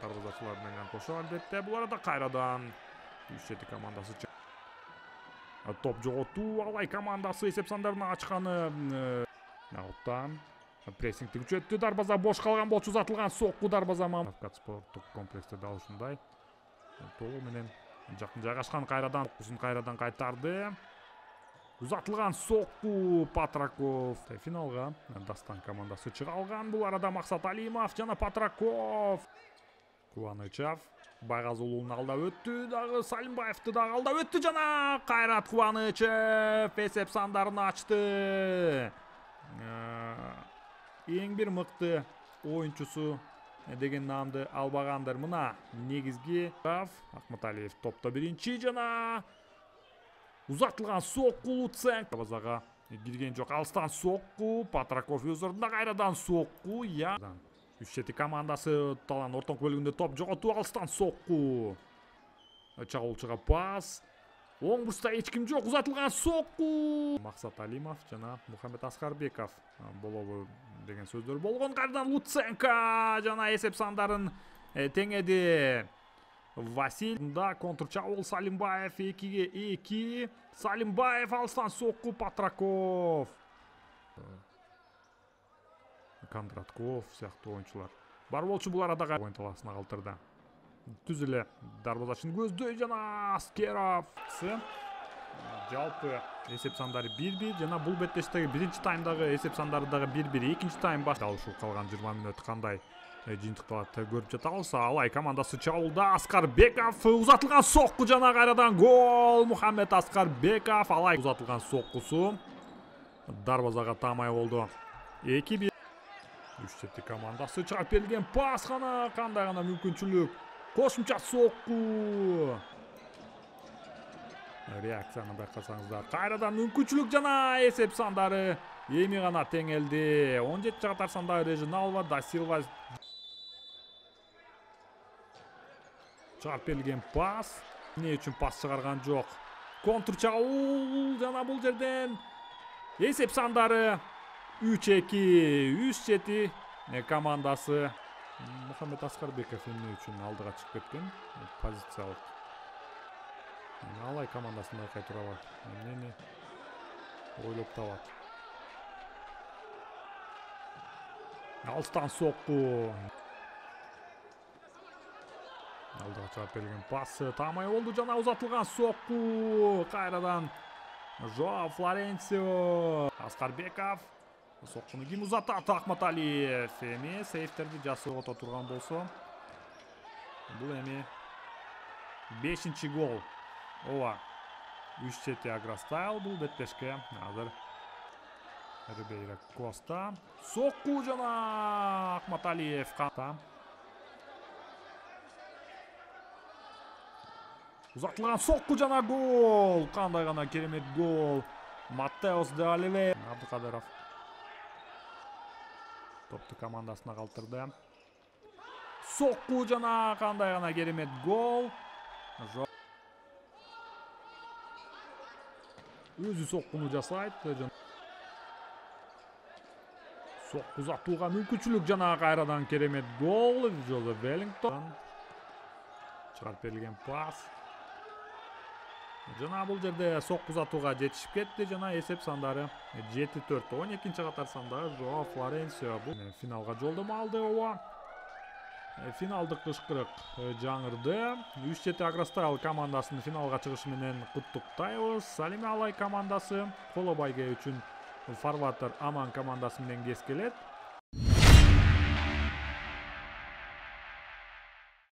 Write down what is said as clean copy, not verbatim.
Darvozachılar menен кошо албетте. Бул арада кайрадан Üşçeti командасы топ жоготуу. Алай командасы эсеп сандарын ачканы. Ауттан прессингти күчөттү. Дарбаза бош калган болчу, узатылган сокку дарбаза Кавказ спорттук комплексте дал ушундай. Толугу менен жакын жайгашкан кайрадан узун кайрадан кайтарды. Узатылган сокку Патраков. Финалга Дастан командасы чыга алган. Бул арада Максат Алимов жана Патраков. Кубанычев Байгаз уулунун алдап өттү, дагы Салимбаевди дагы алдап өттү жана Кайрат Кубанычев эсеп сандарын ачты. Эң бир мыкты оюнчусу деген наамды албагандыр. Мына негизги Акматалиев топто биринчи жана узатылган сокку Луценко базага кирген жок. Алыстан сокку Патраков өз ордунда, кайрадан сокку Üşçeti командасы талан ортоңку бөлүгүндө топ жоготуу, алыстан сокку. Чагуулчуга пас. Оң бурчта эч ким жок, узатылган сокку. Максат Алимов жана Мухаммед Аскарбеков болобу деген сөздөр болгон. Кайрадан Луценко жана эсеп сандарын теңеди. Василь да контр чабуул. Салимбаев 2-ге 2. Салимбаев алыстан сокку Патраков. Конdratkov сыяктуу оюнчулар бар болчу бул арада оюн талаасына калтырды. Түз эле дарбазачын көздөй жана Аскеров. Жалпы эсеп сандары 1-1 жана бул беттештеги биринчи таймдагы эсеп сандары дагы 1-1. Экинчи тайм башталышы калган 20 мүнөт кандай жыйынтыкталат көрүп жатабыз. Алай командасы чабуулда. Аскарбеков узатылган сокку жана кайрадан гол. Мухаммед Аскарбеков алай узатылган соккусу дарбазага таамай болду. 2-1. Üşçeti командасы чыгып берилген пас гана, кандай гана мүмкүнчүлүк. Кошумча сокку. Реакцияны байкасаңыздар. Кайрадан мүмкүнчүлүк жана эсеп сандары эми гана теңелди. 17 катар сандагы Режиналова да Силва чыгып берилген пас. Эмне үчүн пас чыгарган жок. Контр чабуул жана бул жерден эсеп сандары 3-2. Üşçeti командасы. Мухаммед Аскарбеков эмне үчүн алдыга чыгып кеткен? Позициялык. Алай командасында кайтурабы. Эмнени ойлоп табат. Алыстан сокку. Алдыга чыгып берилген пас таамай болду жана узатылган сокку. Кайрадан Жоа Флоренцио. Аскарбеков соккуну ким узатат? Акматалиев. Эми сейфтерди жасап отурган болсо, бул эми 5-чи гол. Ооба. Üşçeti Агростайл бул беттешке азыр Рибейра Коста. Сокку жана Акматалиев ката. Узатылган сокку жана гол. Кандай гана керемет гол. Маттеос де Оливейра. Абдыкадыров топту командасына калтырды. Сокку жана кандай гана керемет гол. Өзү соккуну жасайт. Сокку узатууга мүмкүнчүлүк жана кайрадан керемет гол. Жозеф Веллингтон. Чыгарып берилген пас. Жана бул жерде сокку узатууга жетишип кетти жана эсеп сандары 7-4. 12-чи катар сандагы Жоа Флоренцио бул финалга жолдомо алды. Ооба. Финалдык кышкырык жаңырды. Üşçeti Агростайл командасынын финалга чыгышы менен куттуктайбыз. Салиме Алай командасы коло байге үчүн форвардтар Аман командасы менен кескелет.